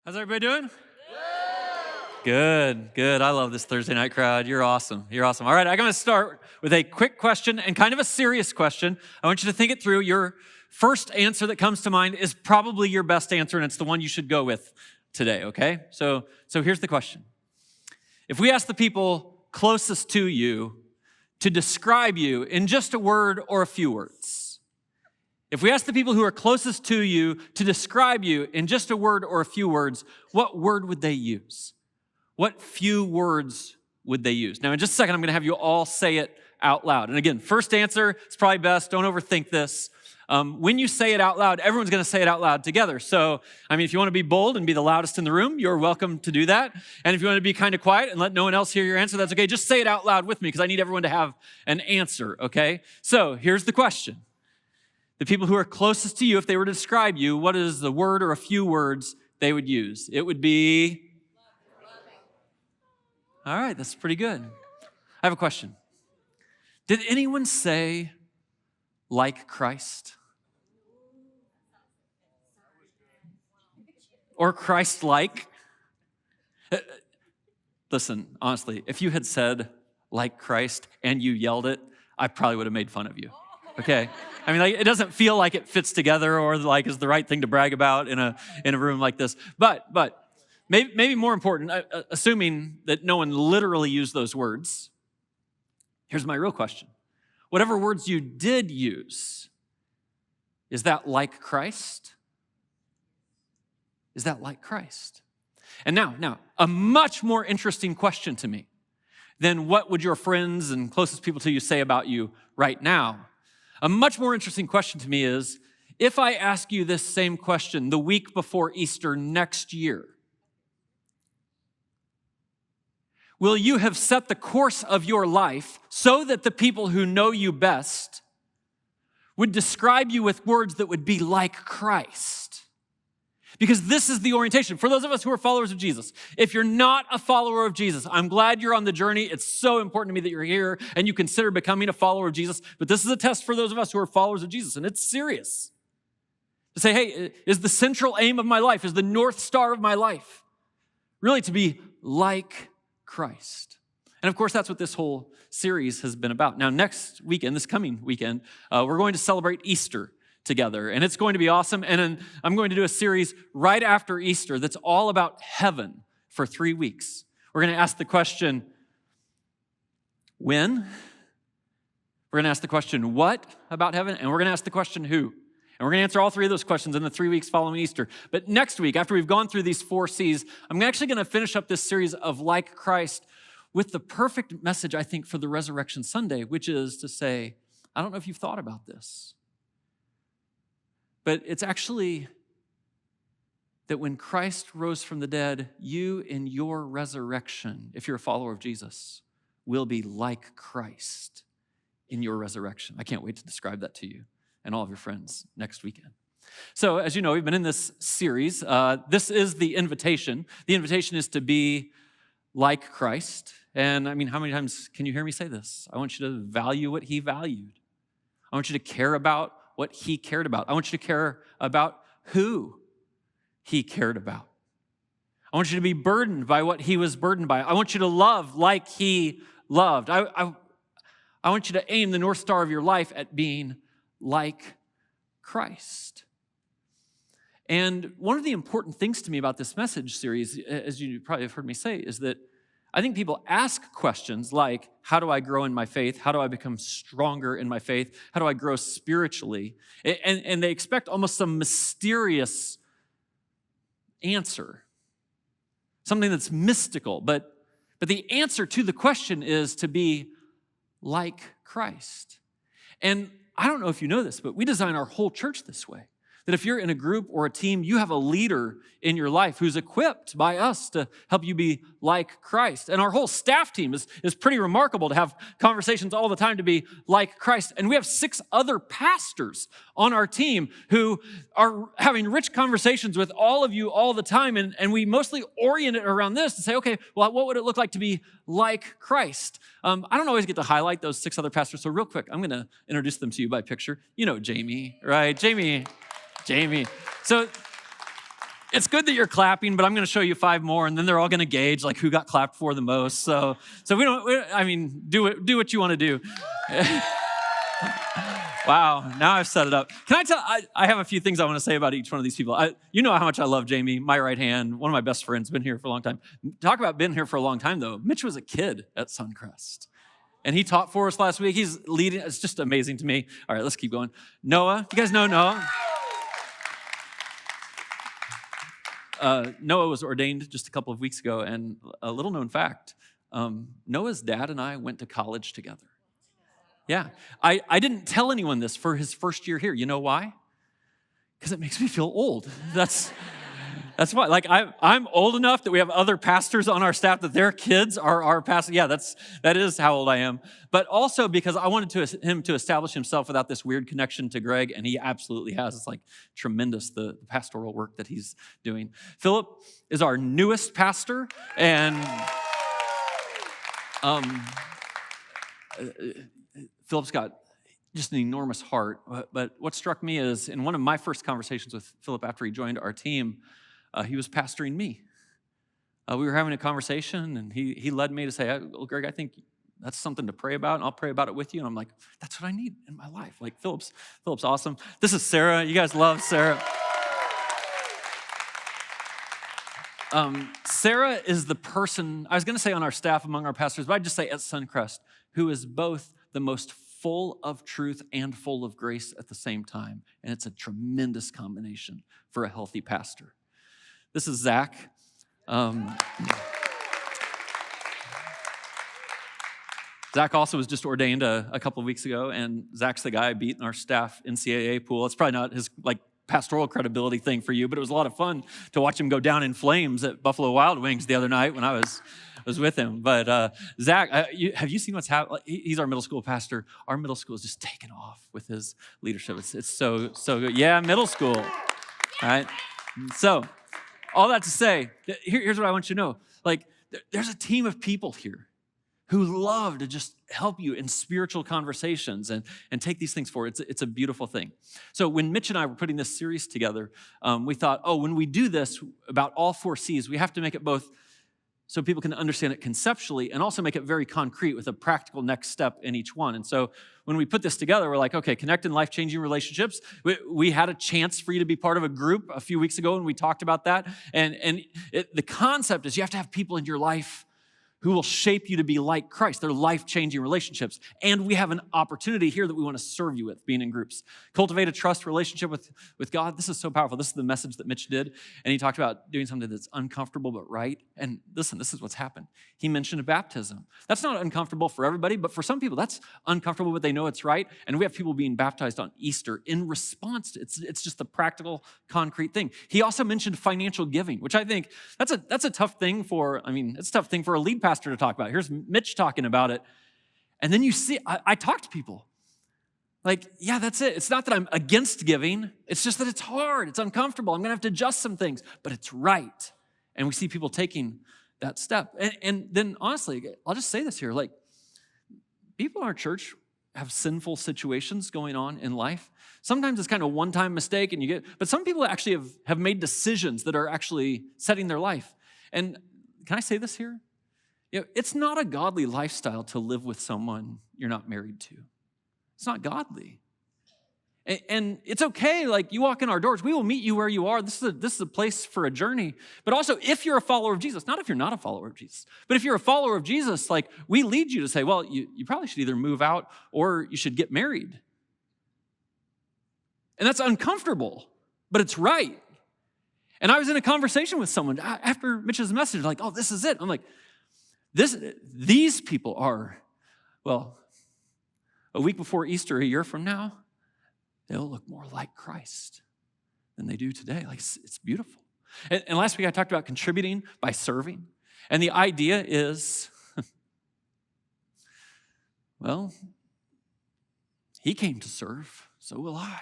How's everybody doing? Good, good. I love this Thursday night crowd. You're awesome. You're awesome. All right, I'm going to start with a quick question and kind of a serious question. I want you to think it through. Your first answer that comes to mind is probably your best answer, and it's the one you should go with today, okay? So here's the question. If we ask the people closest to you to describe you in just a word or a few words, if we ask the people who are closest to you to describe you in just a word or a few words, what word would they use? What few words would they use? Now, in just a second, I'm going to have you all say it out loud. And again, first answer is probably best. Don't overthink this. When you say it out loud, everyone's going to say it out loud together. So, if you want to be bold and be the loudest in the room, you're welcome to do that. And if you want to be kind of quiet and let no one else hear your answer, that's okay. Just say it out loud with me because I need everyone to have an answer, okay? So, here's the question. The people who are closest to you, if they were to describe you, what is the word or a few words they would use? It would be... All right, that's pretty good. I have a question. Did anyone say, like Christ? Or Christ-like? Listen, honestly, if you had said, like Christ, and you yelled it, I probably would have made fun of you, okay? It doesn't feel like it fits together or like is the right thing to brag about in a room like this. But maybe more important, assuming that no one literally used those words, here's my real question. Whatever words you did use, is that like Christ? Is that like Christ? And now, a much more interesting question to me than what would your friends and closest people to you say about you right now. A much more interesting question to me is, if I ask you this same question the week before Easter next year, will you have set the course of your life so that the people who know you best would describe you with words that would be like Christ? Because this is the orientation. For those of us who are followers of Jesus, if you're not a follower of Jesus, I'm glad you're on the journey. It's so important to me that you're here and you consider becoming a follower of Jesus. But this is a test for those of us who are followers of Jesus, and it's serious. To say, hey, is the central aim of my life, is the North Star of my life really to be like Christ? And of course, that's what this whole series has been about. Now, next weekend, this coming weekend, we're going to celebrate Easter together, and it's going to be awesome. And then I'm going to do a series right after Easter that's all about heaven for 3 weeks. We're going to ask the question, when? We're going to ask the question, what about heaven? And we're going to ask the question, who? And we're going to answer all three of those questions in the 3 weeks following Easter. But next week, after we've gone through these 4 C's, I'm actually going to finish up this series of Like Christ with the perfect message, I think, for the Resurrection Sunday, which is to say, I don't know if you've thought about this, but it's actually that when Christ rose from the dead, you in your resurrection, if you're a follower of Jesus, will be like Christ in your resurrection. I can't wait to describe that to you and all of your friends next weekend. So, as you know, we've been in this series. This is the invitation. The invitation is to be like Christ. And how many times can you hear me say this? I want you to value what he valued. I want you to care about what he cared about. I want you to care about who he cared about. I want you to be burdened by what he was burdened by. I want you to love like he loved. I want you to aim the North Star of your life at being like Christ. And one of the important things to me about this message series, as you probably have heard me say, is that I think people ask questions like, how do I grow in my faith? How do I become stronger in my faith? How do I grow spiritually? And they expect almost some mysterious answer, something that's mystical. But the answer to the question is to be like Christ. And I don't know if you know this, but we design our whole church this way. That if you're in a group or a team, you have a leader in your life who's equipped by us to help you be like Christ. And our whole staff team is pretty remarkable to have conversations all the time to be like Christ. And we have 6 other pastors on our team who are having rich conversations with all of you all the time. And we mostly orient it around this to say, okay, well, what would it look like to be like Christ? I don't always get to highlight those 6 other pastors. So real quick, I'm going to introduce them to you by picture. You know Jamie, right? Jamie. So It's good that you're clapping, but I'm going to show you 5 more, and then they're all going to gauge like who got clapped for the most. So do what you want to do. Wow, now I've set it up. Can I tell, I have a few things I want to say about each one of these people. You know how much I love Jamie, my right hand, one of my best friends, been here for a long time. Talk about been here for a long time, though. Mitch was a kid at Suncrest, and he taught for us last week. He's leading. It's just amazing to me. All right, let's keep going. Noah, you guys know Noah? Noah was ordained just a couple of weeks ago, and a little known fact, Noah's dad and I went to college together. Yeah, I didn't tell anyone this for his first year here. You know why? Because it makes me feel old. That's why. Like I'm old enough that we have other pastors on our staff that their kids are our pastors. Yeah, that is how old I am. But also because I wanted him to establish himself without this weird connection to Greg, and he absolutely has. It's like tremendous, the pastoral work that he's doing. Philip is our newest pastor, and Philip's got just an enormous heart. But what struck me is in one of my first conversations with Philip after he joined our team, he was pastoring me. We were having a conversation, and he led me to say, well, Greg, I think that's something to pray about, and I'll pray about it with you. And I'm like, that's what I need in my life. Like, Philip's awesome. This is Sarah. You guys love Sarah. Sarah is the person, I was going to say on our staff among our pastors, but I'd just say at Suncrest, who is both the most full of truth and full of grace at the same time. And it's a tremendous combination for a healthy pastor. This is Zach. Zach also was just ordained a couple of weeks ago, and Zach's the guy I beat in our staff NCAA pool. It's probably not his pastoral credibility thing for you, but it was a lot of fun to watch him go down in flames at Buffalo Wild Wings the other night when I was with him. But Zach, have you seen what's happening? He's our middle school pastor. Our middle school is just taken off with his leadership. It's so good. Yeah, middle school. All right. So all that to say, here's what I want you to know. Like, there's a team of people here who love to just help you in spiritual conversations and take these things forward. It's a beautiful thing. So when Mitch and I were putting this series together, we thought, when we do this about all 4 C's, we have to make it both so people can understand it conceptually and also make it very concrete with a practical next step in each one. And so when we put this together, we're like, okay, connect in life-changing relationships. We had a chance for you to be part of a group a few weeks ago, and we talked about that. And the concept is you have to have people in your life who will shape you to be like Christ. They're life-changing relationships. And we have an opportunity here that we want to serve you with, being in groups. Cultivate a trust relationship with God. This is so powerful. This is the message that Mitch did. And he talked about doing something that's uncomfortable but right. And listen, this is what's happened. He mentioned baptism. That's not uncomfortable for everybody, but for some people, that's uncomfortable, but they know it's right. And we have people being baptized on Easter in response to it. It's just the practical, concrete thing. He also mentioned financial giving, which I think that's a tough thing it's a tough thing for a lead pastor to talk about. Here's Mitch talking about it. And then you see, I talk to people like, yeah, that's it. It's not that I'm against giving. It's just that it's hard. It's uncomfortable. I'm going to have to adjust some things, but it's right. And we see people taking that step. And then honestly, I'll just say this here, like people in our church have sinful situations going on in life. Sometimes it's kind of a one-time mistake but some people actually have made decisions that are actually setting their life. And can I say this here? It's not a godly lifestyle to live with someone you're not married to. It's not godly. And it's okay, like you walk in our doors, we will meet you where you are. This is a place for a journey. But also, if you're a follower of Jesus, not if you're not a follower of Jesus, but if you're a follower of Jesus, like we lead you to say, well, you probably should either move out or you should get married. And that's uncomfortable, but it's right. And I was in a conversation with someone after Mitch's message, like, oh, this is it. I'm like, these people are, well, a week before Easter, a year from now, they'll look more like Christ than they do today. Like, it's beautiful. And last week I talked about contributing by serving. And the idea is, well, he came to serve, so will I.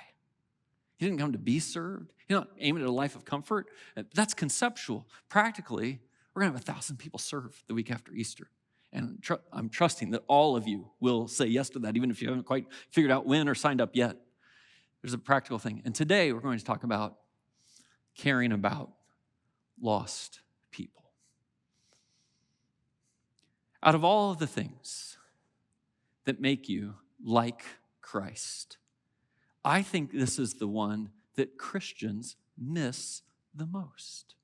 He didn't come to be served. He's not aiming at a life of comfort. That's conceptual. Practically, we're going to have 1,000 people serve the week after Easter. And I'm trusting that all of you will say yes to that, even if you haven't quite figured out when or signed up yet. There's a practical thing. And today we're going to talk about caring about lost people. Out of all of the things that make you like Christ, I think this is the one that Christians miss the most.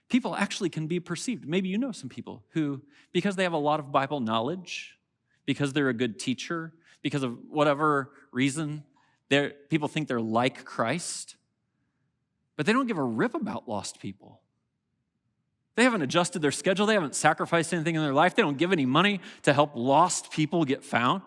People actually can be perceived. Maybe you know some people who, because they have a lot of Bible knowledge, because they're a good teacher, because of whatever reason, people think they're like Christ, but they don't give a rip about lost people. They haven't adjusted their schedule. They haven't sacrificed anything in their life. They don't give any money to help lost people get found.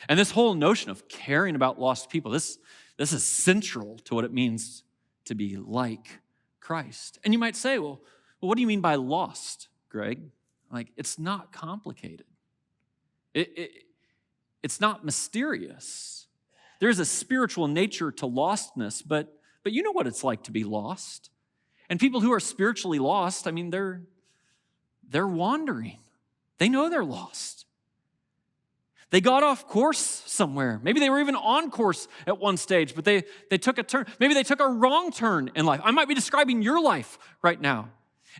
And this whole notion of caring about lost people, this is central to what it means to be like Christ. And you might say, well, what do you mean by lost, Greg? Like, it's not complicated. It's not mysterious. There's a spiritual nature to lostness, but you know what it's like to be lost. And people who are spiritually lost, I mean, they're wandering. They know they're lost. They got off course somewhere. Maybe they were even on course at one stage, but they took a turn. Maybe they took a wrong turn in life. I might be describing your life right now.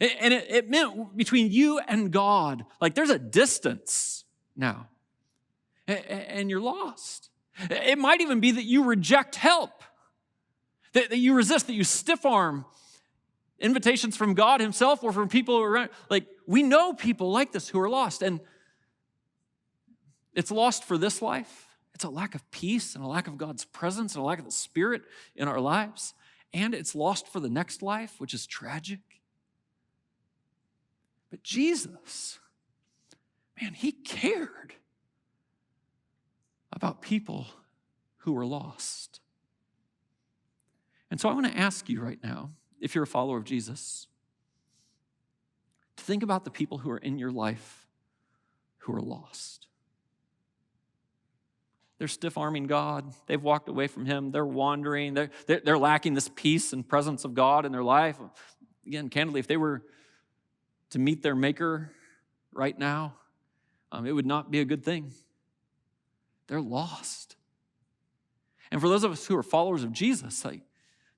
And it meant between you and God, like there's a distance now. And you're lost. It might even be that you reject help, that you resist, that you stiff-arm invitations from God himself or from people around. Like, we know people like this who are lost, and it's lost for this life. It's a lack of peace and a lack of God's presence and a lack of the Spirit in our lives. And it's lost for the next life, which is tragic. But Jesus, man, he cared about people who were lost. And so I want to ask you right now, if you're a follower of Jesus, to think about the people who are in your life who are lost. They're stiff-arming God. They've walked away from him. They're wandering. They're lacking this peace and presence of God in their life. Again, candidly, if they were to meet their Maker right now, it would not be a good thing. They're lost. And for those of us who are followers of Jesus, like,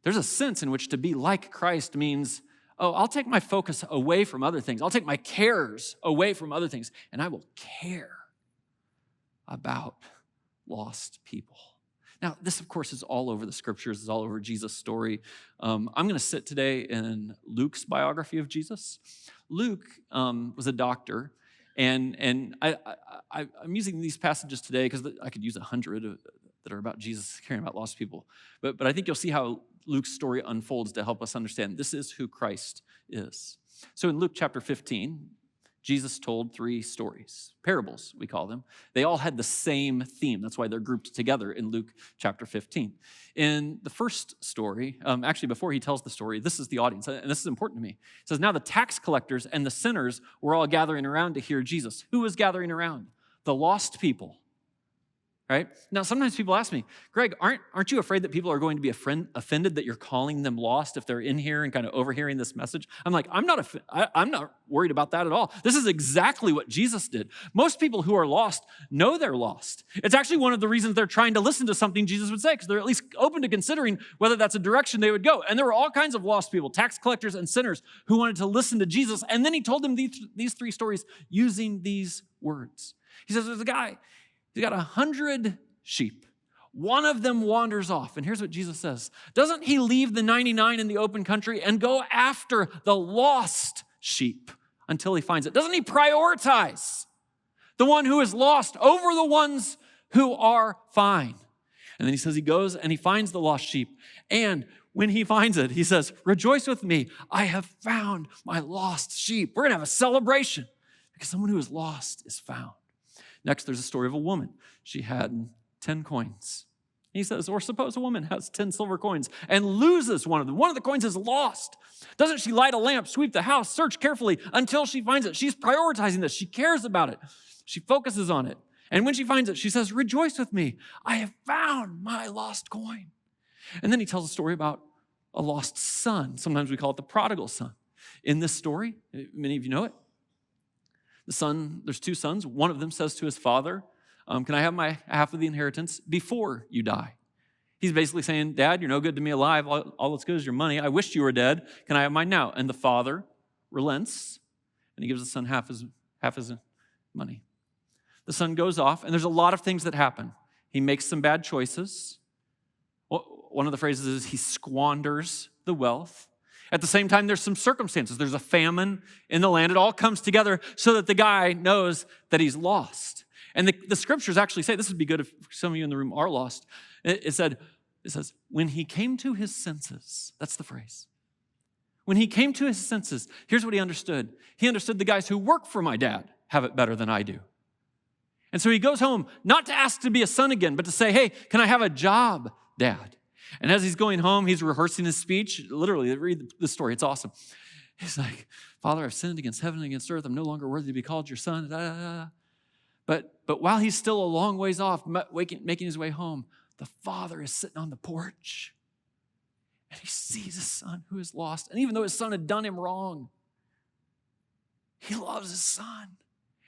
there's a sense in which to be like Christ means, I'll take my focus away from other things. I'll take my cares away from other things, and I will care about lost people. Now, this, of course, is all over the scriptures. It's all over Jesus' story. I'm going to sit today in Luke's biography of Jesus. Luke was a doctor, and I'm using these passages today because I could use 100 that are about Jesus caring about lost people. But I think you'll see how Luke's story unfolds to help us understand this is who Christ is. So in Luke chapter 15, Jesus told 3 stories, parables, we call them. They all had the same theme. That's why they're grouped together in Luke chapter 15. In the first story, actually before he tells the story, this is the audience, and this is important to me. It says, now the tax collectors and the sinners were all gathering around to hear Jesus. Who was gathering around? The lost people. Right? Now, sometimes people ask me, Greg, aren't you afraid that people are going to be offended that you're calling them lost if they're in here and kind of overhearing this message? I'm like, I'm not worried about that at all. This is exactly what Jesus did. Most people who are lost know they're lost. It's actually one of the reasons they're trying to listen to something Jesus would say, because they're at least open to considering whether that's a direction they would go. And there were all kinds of lost people, tax collectors and sinners, who wanted to listen to Jesus. And then he told them these 3 stories using these words. He says, there's a guy. He's got 100 sheep. One of them wanders off. And here's what Jesus says. Doesn't he leave the 99 in the open country and go after the lost sheep until he finds it? Doesn't he prioritize the one who is lost over the ones who are fine? And then he says he goes and he finds the lost sheep. And when he finds it, he says, rejoice with me. I have found my lost sheep. We're going to have a celebration because someone who is lost is found. Next, there's a story of a woman. She had 10 coins. He says, or suppose a woman has 10 silver coins and loses one of them. One of the coins is lost. Doesn't she light a lamp, sweep the house, search carefully until she finds it? She's prioritizing this. She cares about it. She focuses on it. And when she finds it, she says, rejoice with me. I have found my lost coin. And then he tells a story about a lost son. Sometimes we call it the prodigal son. In this story, many of you know it. There's 2 sons. One of them says to his father, can I have my half of the inheritance before you die? He's basically saying, Dad, you're no good to me alive. All that's good is your money. I wished you were dead. Can I have mine now? And the father relents, and he gives the son half his money. The son goes off, and there's a lot of things that happen. He makes some bad choices. One of the phrases is he squanders the wealth. At the same time, there's some circumstances. There's a famine in the land. It all comes together so that the guy knows that he's lost. And the scriptures actually say, this would be good if some of you in the room are lost. It says, when he came to his senses, that's the phrase. When he came to his senses, here's what he understood. He understood the guys who work for my dad have it better than I do. And so he goes home, not to ask to be a son again, but to say, hey, can I have a job, Dad? And as he's going home, he's rehearsing his speech. Literally, read the story. It's awesome. He's like, Father, I've sinned against heaven and against earth. I'm no longer worthy to be called your son. Da, da, da. But while he's still a long ways off, making his way home, the father is sitting on the porch. And he sees his son who is lost. And even though his son had done him wrong, he loves his son.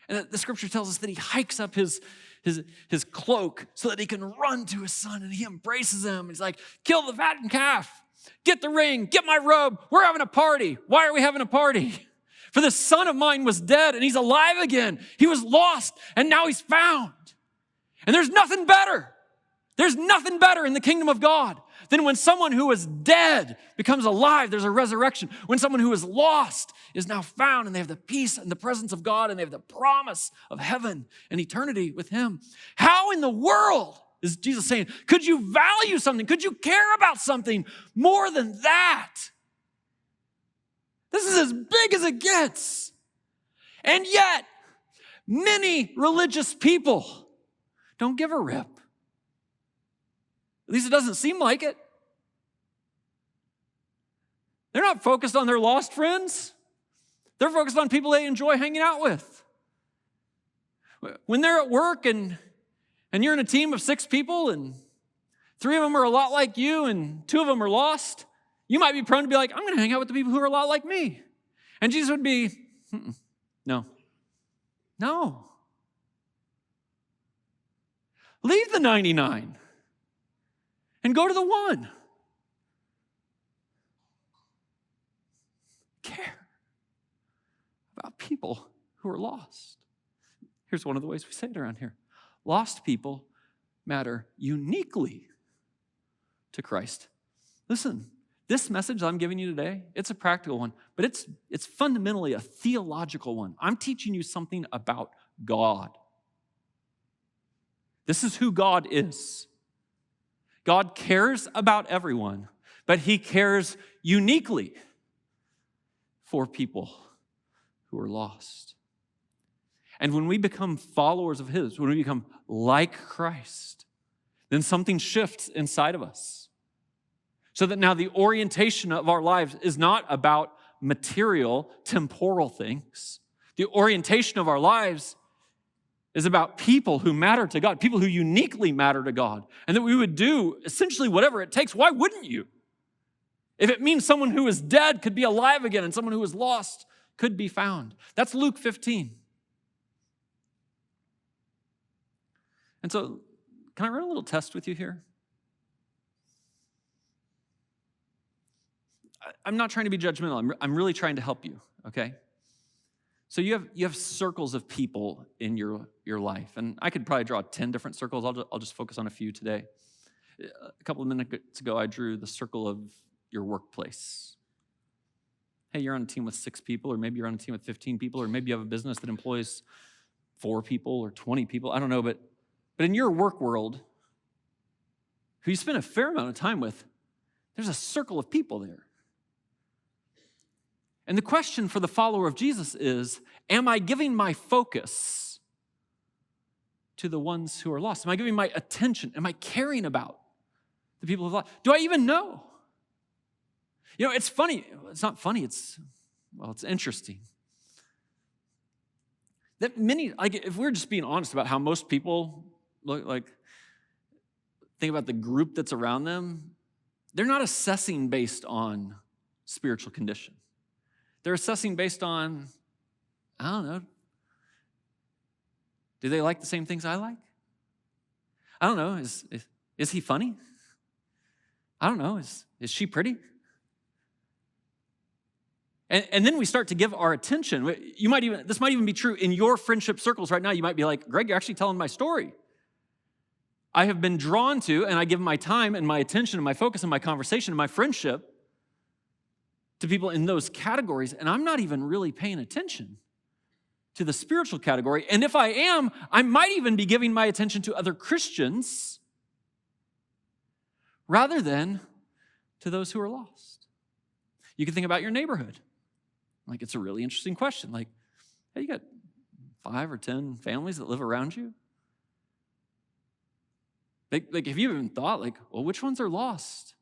And the scripture tells us that he hikes up his cloak so that he can run to his son, and he embraces him. He's like, kill the fattened calf, get the ring, get my robe. We're having a party. Why are we having a party? For this son of mine was dead and he's alive again. He was lost and now he's found. And there's nothing better. There's nothing better in the kingdom of God than when someone who was dead becomes alive. There's a resurrection. When someone who is lost is now found, and they have the peace and the presence of God, and they have the promise of heaven and eternity with him. How in the world, is Jesus saying, could you value something? Could you care about something more than that? This is as big as it gets. And yet, many religious people don't give a rip. At least it doesn't seem like it. They're not focused on their lost friends. They're focused on people they enjoy hanging out with. When they're at work and you're in a team of 6 people and 3 of them are a lot like you and 2 of them are lost, you might be prone to be like, I'm going to hang out with the people who are a lot like me. And Jesus would be, no. Leave the 99 and go to the 1. Care about people who are lost. Here's one of the ways we say it around here. Lost people matter uniquely to Christ. Listen, this message I'm giving you today, it's a practical one, but it's fundamentally a theological one. I'm teaching you something about God. This is who God is. God cares about everyone, but he cares uniquely for people who are lost. And when we become followers of his, when we become like Christ, then something shifts inside of us. So that now the orientation of our lives is not about material, temporal things. The orientation of our lives is about people who matter to God, people who uniquely matter to God, and that we would do essentially whatever it takes. Why wouldn't you? If it means someone who is dead could be alive again and someone who is lost could be found. That's Luke 15. And so, can I run a little test with you here? I'm not trying to be judgmental. I'm really trying to help you, okay? So you have circles of people in your life, and I could probably draw 10 different circles. I'll just focus on a few today. A couple of minutes ago, I drew the circle of your workplace. Hey, you're on a team with 6 people, or maybe you're on a team with 15 people, or maybe you have a business that employs 4 people or 20 people. I don't know, but in your work world, who you spend a fair amount of time with, there's a circle of people there. And the question for the follower of Jesus is, am I giving my focus to the ones who are lost? Am I giving my attention? Am I caring about the people who are lost? Do I even know? You know, it's funny. It's not funny. It's interesting. That many, like, if we're just being honest about how most people think about the group that's around them, they're not assessing based on spiritual condition. They're assessing based on, I don't know, do they like the same things I like? I don't know, is he funny? I don't know, is she pretty? And then we start to give our attention. This might even be true in your friendship circles right now. You might be like, Greg, you're actually telling my story. I have been drawn to, and I give my time and my attention and my focus and my conversation and my friendship to people in those categories, and I'm not even really paying attention to the spiritual category. And if I am, I might even be giving my attention to other Christians rather than to those who are lost. You can think about your neighborhood. Like, it's a really interesting question. Like, hey, you got 5 or 10 families that live around you? Like, have you even thought, like, well, which ones are lost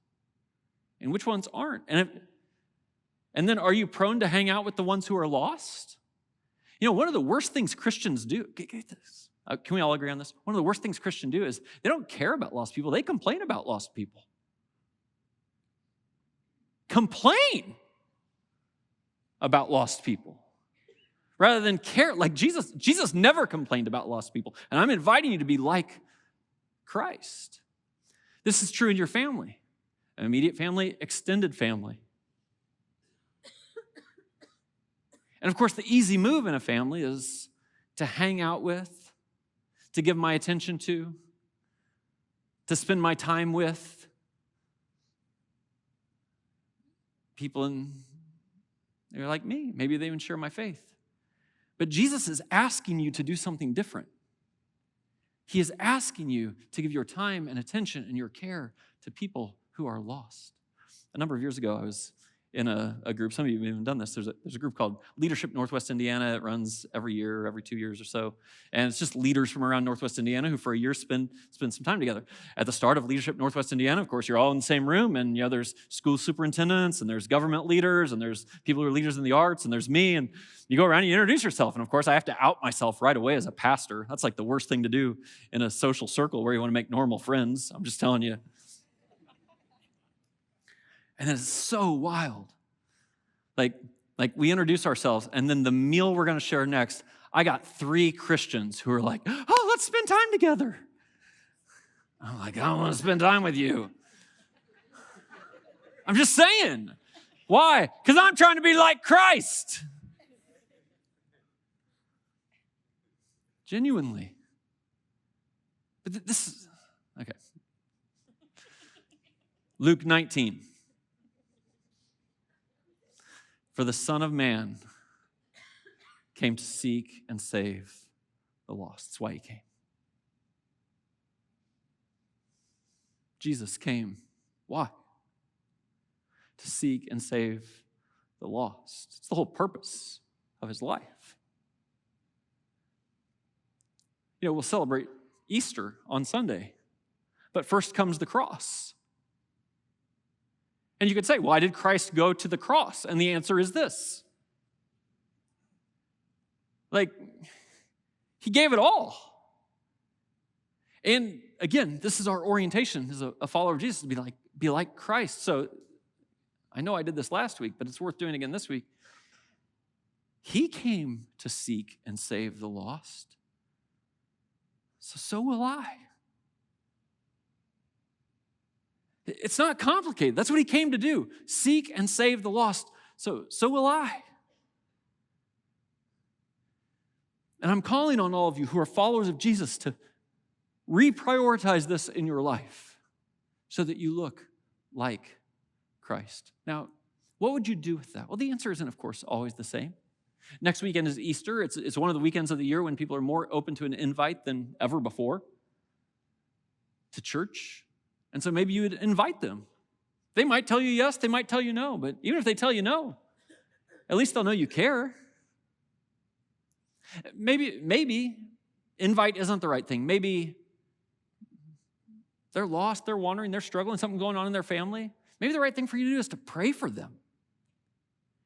and which ones aren't? And then are you prone to hang out with the ones who are lost? You know, one of the worst things Christians do, get this. Can we all agree on this? One of the worst things Christians do is they don't care about lost people. They complain about lost people. Complain about lost people rather than care. Like Jesus never complained about lost people. And I'm inviting you to be like Christ. This is true in your family, immediate family, extended family. And of course, the easy move in a family is to hang out with, to give my attention to spend my time with people they're like me. Maybe they even share my faith. But Jesus is asking you to do something different. He is asking you to give your time and attention and your care to people who are lost. A number of years ago, I was in a group. Some of you have even done this. There's a group called Leadership Northwest Indiana. It runs every year, every 2 years or so. And it's just leaders from around Northwest Indiana who for a year spend some time together. At the start of Leadership Northwest Indiana, of course, you're all in the same room. And there's school superintendents, and there's government leaders, and there's people who are leaders in the arts, and there's me. And you go around and you introduce yourself. And of course, I have to out myself right away as a pastor. That's like the worst thing to do in a social circle where you want to make normal friends. I'm just telling you. And then it's so wild. Like we introduce ourselves, and then the meal we're going to share next, I got 3 Christians who are like, oh, let's spend time together. I'm like, I don't want to spend time with you. I'm just saying. Why? Because I'm trying to be like Christ. Genuinely. But this is, okay. Luke 19. For the Son of Man came to seek and save the lost. That's why he came. Jesus came. Why? To seek and save the lost. It's the whole purpose of his life. We'll celebrate Easter on Sunday, but first comes the cross. And you could say, why did Christ go to the cross? And the answer is this. He gave it all. And again, this is our orientation as a follower of Jesus, to be like Christ. So I know I did this last week, but it's worth doing again this week. He came to seek and save the lost. So will I. It's not complicated. That's what he came to do. Seek and save the lost. So will I. And I'm calling on all of you who are followers of Jesus to reprioritize this in your life so that you look like Christ. Now, what would you do with that? Well, the answer isn't, of course, always the same. Next weekend is Easter. It's one of the weekends of the year when people are more open to an invite than ever before to church. And so maybe you would invite them. They might tell you yes, they might tell you no, but even if they tell you no, at least they'll know you care. Maybe invite isn't the right thing. Maybe they're lost, they're wandering, they're struggling, something going on in their family. Maybe the right thing for you to do is to pray for them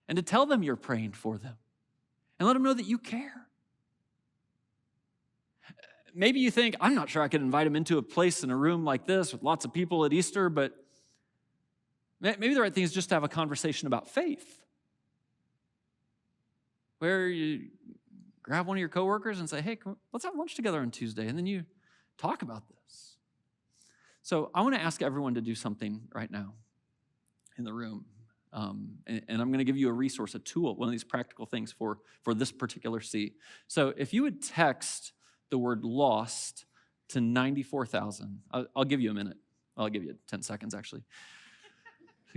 and to tell them you're praying for them and let them know that you care. Maybe you think, I'm not sure I could invite them into a place in a room like this with lots of people at Easter, but maybe the right thing is just to have a conversation about faith, where you grab one of your coworkers and say, hey, let's have lunch together on Tuesday, and then you talk about this. So I want to ask everyone to do something right now in the room. And I'm going to give you a resource, a tool, one of these practical things for this particular seat. So if you would text the word lost to 94,000, I'll give you a minute. I'll give you 10 seconds, actually.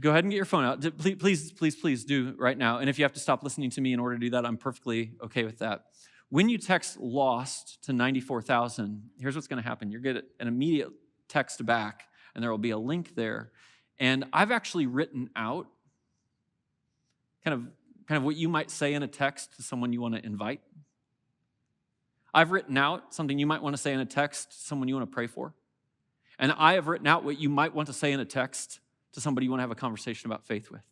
Go ahead and get your phone out. Please do right now. And if you have to stop listening to me in order to do that, I'm perfectly okay with that. When you text lost to 94,000, here's what's going to happen. You're going to get an immediate text back, and there will be a link there. And I've actually written out kind of what you might say in a text to someone you want to invite. I've written out something you might want to say in a text to someone you want to pray for. And I have written out what you might want to say in a text to somebody you want to have a conversation about faith with.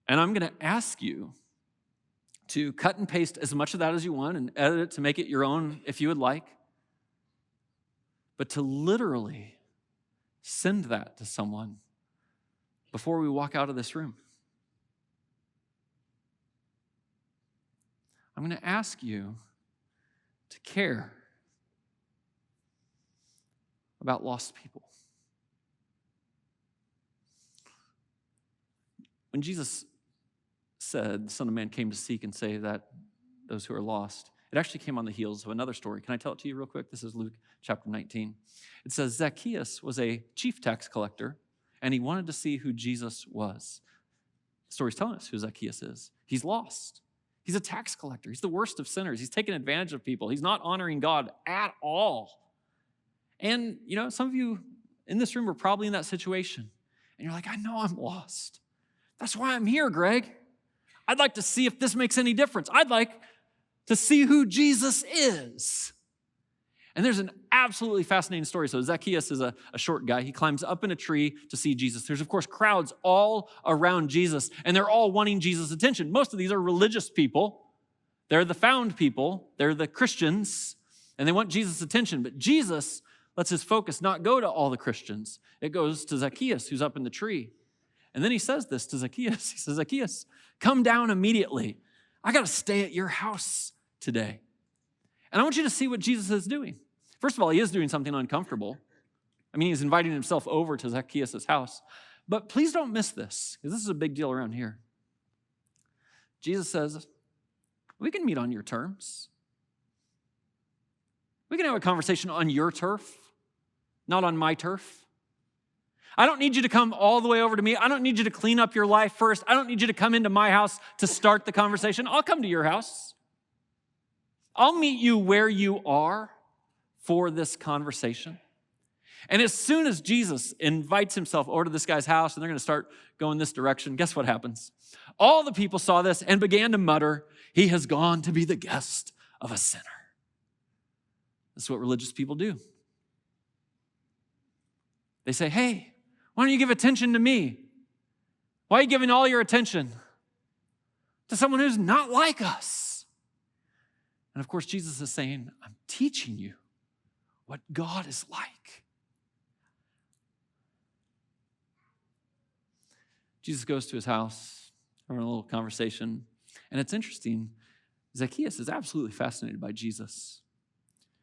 And I'm going to ask you to cut and paste as much of that as you want and edit it to make it your own if you would like. But to literally send that to someone before we walk out of this room. I'm going to ask you to care about lost people. When Jesus said, the Son of Man came to seek and save that those who are lost, it actually came on the heels of another story. Can I tell it to you real quick? This is Luke chapter 19. It says, Zacchaeus was a chief tax collector, and he wanted to see who Jesus was. The story's telling us who Zacchaeus is. He's lost. He's a tax collector. He's the worst of sinners. He's taking advantage of people. He's not honoring God at all. And, some of you in this room are probably in that situation. And you're like, I know I'm lost. That's why I'm here, Greg. I'd like to see if this makes any difference. I'd like to see who Jesus is. And there's an absolutely fascinating story. So Zacchaeus is a short guy. He climbs up in a tree to see Jesus. There's, of course, crowds all around Jesus, and they're all wanting Jesus' attention. Most of these are religious people. They're the found people. They're the Christians, and they want Jesus' attention. But Jesus lets his focus not go to all the Christians. It goes to Zacchaeus, who's up in the tree. And then he says this to Zacchaeus. He says, Zacchaeus, come down immediately. I got to stay at your house today. And I want you to see what Jesus is doing. First of all, he is doing something uncomfortable. I mean, he's inviting himself over to Zacchaeus' house. But please don't miss this, because this is a big deal around here. Jesus says, we can meet on your terms. We can have a conversation on your turf, not on my turf. I don't need you to come all the way over to me. I don't need you to clean up your life first. I don't need you to come into my house to start the conversation. I'll come to your house. I'll meet you where you are for this conversation. And as soon as Jesus invites himself over to this guy's house and they're going to start going this direction, guess what happens? All the people saw this and began to mutter, he has gone to be the guest of a sinner. That's what religious people do. They say, hey, why don't you give attention to me? Why are you giving all your attention to someone who's not like us? And of course, Jesus is saying, I'm teaching you what God is like. Jesus goes to his house, having a little conversation, and it's interesting. Zacchaeus is absolutely fascinated by Jesus.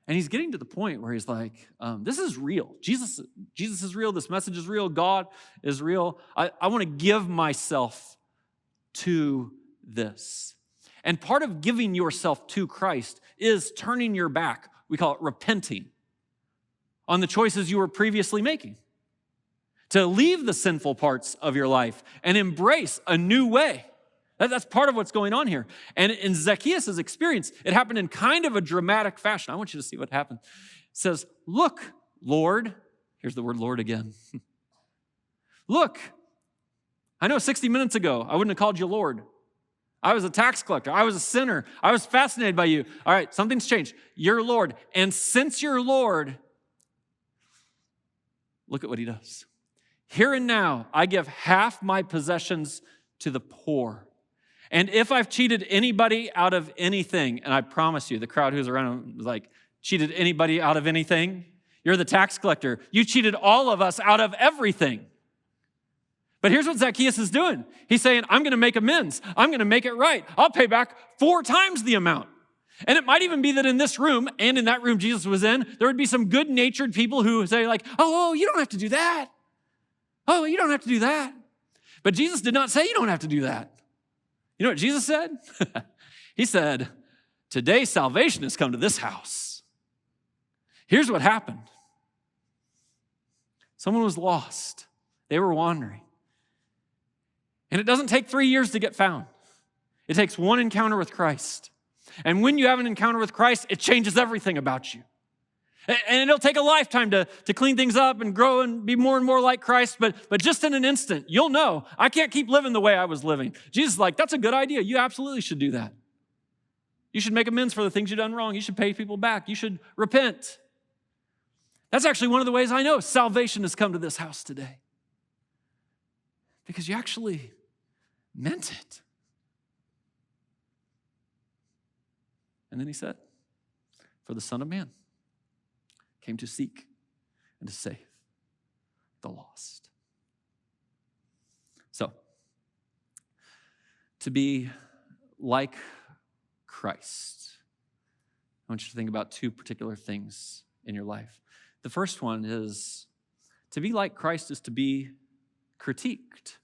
And he's getting to the point where he's like, this is real. Jesus is real. This message is real. God is real. I want to give myself to this. And part of giving yourself to Christ is turning your back. We call it repenting on the choices you were previously making. To leave the sinful parts of your life and embrace a new way. That's part of what's going on here. And in Zacchaeus' experience, it happened in kind of a dramatic fashion. I want you to see what happened. It says, look, Lord. Here's the word Lord again. Look, I know 60 minutes ago, I wouldn't have called you Lord. I was a tax collector. I was a sinner. I was fascinated by you. All right, something's changed. You're Lord. And since you're Lord, look at what he does. Here and now, I give half my possessions to the poor. And if I've cheated anybody out of anything, and I promise you, the crowd who's around him was like, cheated anybody out of anything? You're the tax collector. You cheated all of us out of everything. But here's what Zacchaeus is doing. He's saying, I'm going to make amends. I'm going to make it right. I'll pay back 4 times the amount. And it might even be that in this room and in that room Jesus was in, there would be some good-natured people who say like, oh, you don't have to do that. Oh, you don't have to do that. But Jesus did not say you don't have to do that. You know what Jesus said? He said, today salvation has come to this house. Here's what happened. Someone was lost. They were wandering. And it doesn't take 3 years to get found. It takes one encounter with Christ. And when you have an encounter with Christ, it changes everything about you. And it'll take a lifetime to clean things up and grow and be more and more like Christ, but just in an instant, you'll know, I can't keep living the way I was living. Jesus is like, that's a good idea. You absolutely should do that. You should make amends for the things you've done wrong. You should pay people back. You should repent. That's actually one of the ways I know salvation has come to this house today. Because you actually meant it. And then he said, for the Son of Man came to seek and to save the lost. So, to be like Christ, I want you to think about two particular things in your life. The first one is to be like Christ is to be critiqued.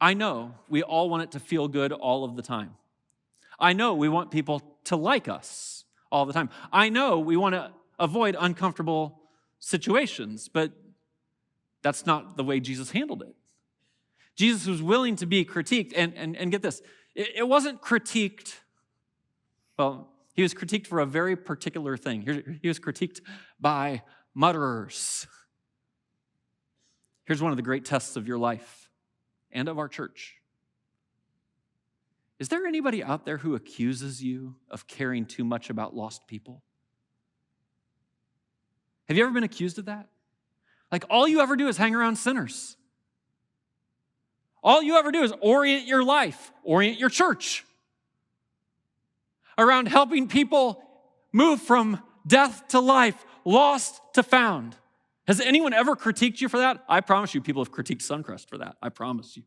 I know we all want it to feel good all of the time. I know we want people to like us all the time. I know we want to avoid uncomfortable situations, but that's not the way Jesus handled it. Jesus was willing to be critiqued, and get this, it wasn't critiqued, well, he was critiqued for a very particular thing. He was critiqued by mutterers. Here's one of the great tests of your life and of our church. Is there anybody out there who accuses you of caring too much about lost people? Have you ever been accused of that? Like all you ever do is hang around sinners. All you ever do is orient your life, orient your church around helping people move from death to life, lost to found. Has anyone ever critiqued you for that? I promise you, people have critiqued Suncrest for that. I promise you.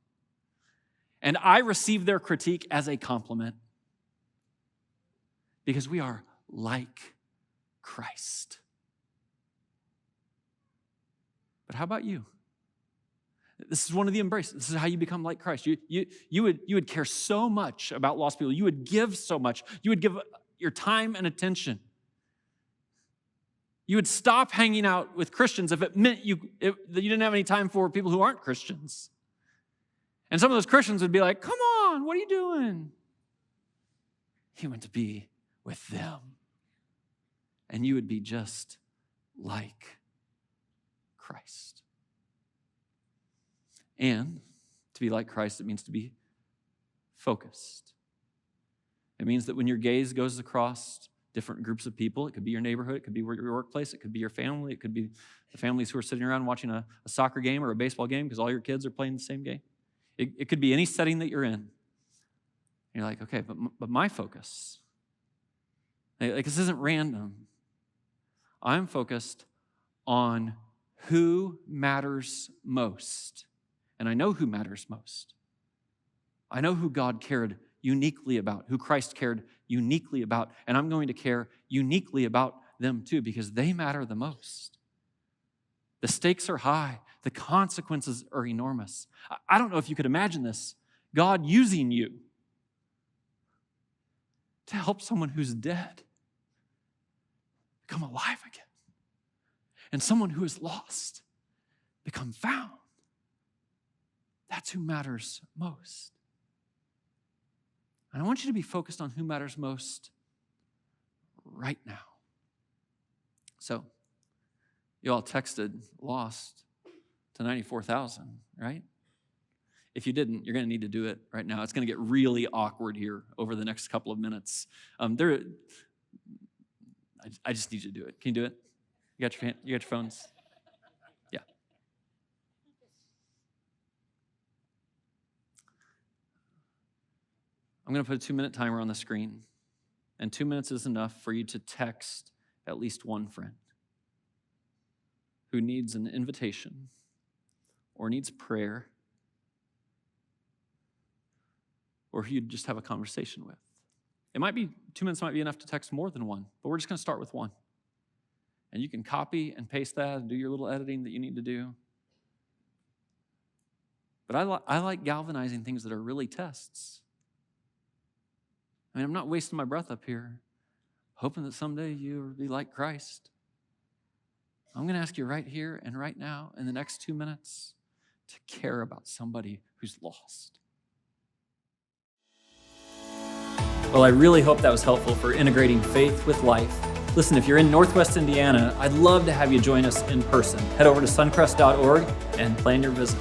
And I receive their critique as a compliment because we are like Christ. But how about you? This is one of the embraces. This is how you become like Christ. You would care so much about lost people. You would give so much. You would give your time and attention. You would stop hanging out with Christians if it meant that you didn't have any time for people who aren't Christians. And some of those Christians would be like, come on, what are you doing? He went to be with them. And you would be just like Christ. And to be like Christ, it means to be focused. It means that when your gaze goes across different groups of people, it could be your neighborhood, it could be your workplace, it could be your family, it could be the families who are sitting around watching a soccer game or a baseball game because all your kids are playing the same game. It could be any setting that you're in. And you're like, okay, but my focus, like this isn't random. I'm focused on who matters most. And I know who matters most. I know who God cared uniquely about, who Christ cared uniquely about, and I'm going to care uniquely about them too because they matter the most. The stakes are high. The consequences are enormous. I don't know if you could imagine this. God using you to help someone who's dead become alive again. And someone who is lost become found. That's who matters most. And I want you to be focused on who matters most right now. So, you all texted lost to 94,000, right? If you didn't, you're going to need to do it right now. It's going to get really awkward here over the next couple of minutes. I just need you to do it. Can you do it? You got your phones? Yeah. I'm going to put a 2-minute timer on the screen, and 2 minutes is enough for you to text at least one friend who needs an invitation or needs prayer or who you'd just have a conversation with. It might be 2 minutes might be enough to text more than one, but we're just going to start with one. And you can copy and paste that and do your little editing that you need to do. But I like galvanizing things that are really tests. I mean, I'm not wasting my breath up here, hoping that someday you'll be like Christ. I'm going to ask you right here and right now in the next 2 minutes to care about somebody who's lost. Well, I really hope that was helpful for integrating faith with life. Listen, if you're in Northwest Indiana, I'd love to have you join us in person. Head over to suncrest.org and plan your visit.